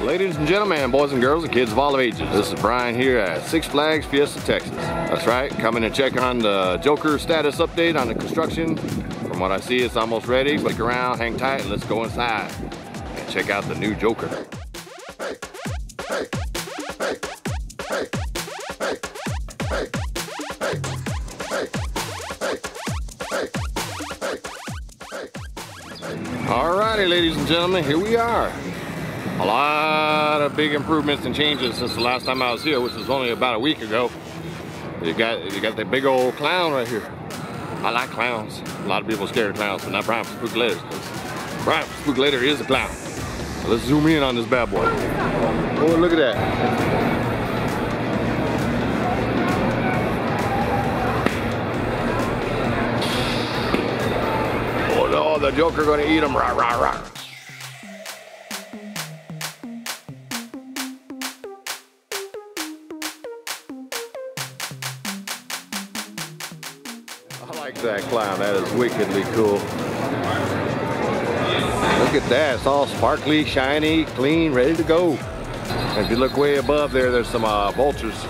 Ladies and gentlemen, boys and girls and kids of all ages, this is Brian here at Six Flags Fiesta Texas. That's right, coming and check on the Joker status update on the construction. From what I see, it's almost ready. Stick around, hang tight, and let's go inside and check out the new Joker. Alrighty, ladies and gentlemen, here we are. A lot of big improvements and changes since the last time I was here, which was only about a week ago. You got that big old clown right here. I like clowns. A lot of people are scared of clowns, but not Brian from Spookyoulaterz. Brian from Spookyoulaterz is a clown. So let's zoom in on this bad boy. Oh, look at that. Oh no, the Joker gonna eat him. Rah, rah, rah. I like that clown. That is wickedly cool. Look at that. It's all sparkly, shiny, clean, ready to go. And if you look way above there, there's some vultures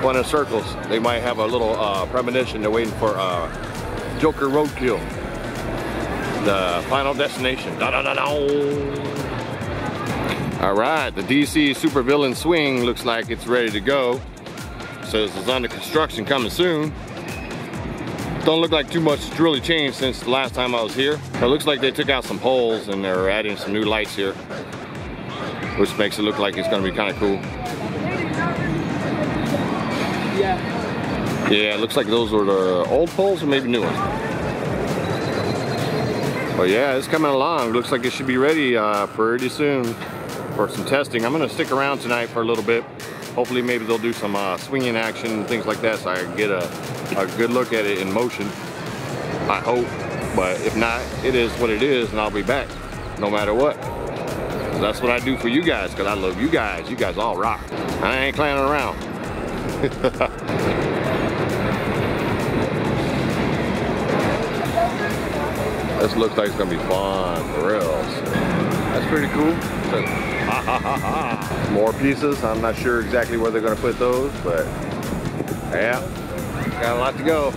going in circles. They might have a little premonition. They're waiting for Joker Roadkill. The final destination. Da, da, da, da. All right, the DC supervillain swing looks like it's ready to go. Says it's under construction, coming soon. Don't look like too much has really changed since the last time I was here. It looks like they took out some poles and they're adding some new lights here, which makes it look like it's gonna be kind of cool. Yeah, it looks like those were the old poles or maybe new ones. But yeah, it's coming along. Looks like it should be ready pretty soon for some testing. I'm gonna stick around tonight for a little bit. Hopefully maybe they'll do some swinging action and things like that so I can get a good look at it in motion. I hope, but if not, it is what it is and I'll be back no matter what. That's what I do for you guys because I love you guys. You guys all rock. I ain't clowning around. This looks like it's gonna be fun for real. That's pretty cool. More pieces. I'm not sure exactly where they're gonna put those, but yeah, got a lot to go.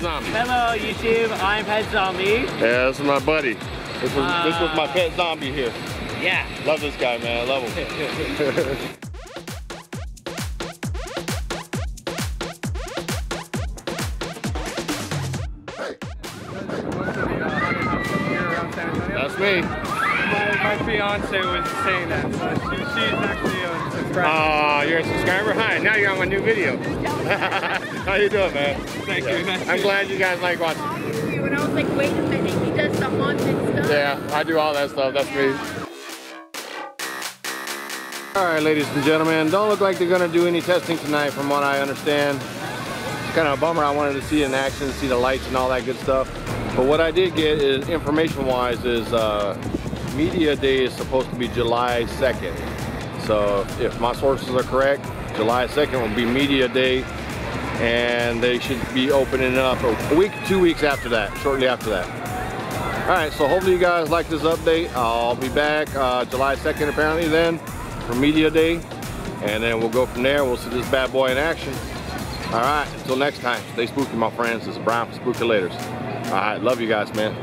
Zombie. Hello YouTube, I'm Pet Zombie. Yeah, this is my buddy. This was my pet zombie here. Yeah. Love this guy, man. I love him. me. My fiance was saying that, so she's actually a subscriber. Oh, you're a subscriber? Hi, now you're on my new video. How you doing, man? Thank you. I'm glad you guys like watching. When I was like, wait a minute, he does the haunted stuff. Yeah, I do all that stuff. That's me. All right, ladies and gentlemen, don't look like they're gonna do any testing tonight from what I understand. It's kind of a bummer. I wanted to see it in action, see the lights and all that good stuff. But what I did get is, information-wise, is Media Day is supposed to be July 2nd. So if my sources are correct, July 2nd will be Media Day, and they should be opening up a week, 2 weeks after that, shortly after that. All right, so hopefully you guys like this update. I'll be back July 2nd apparently then for Media Day, and then we'll go from there. We'll see this bad boy in action. All right, until next time, stay spooky, my friends. This is Brian from Spookyoulaterz. All right, love you guys, man.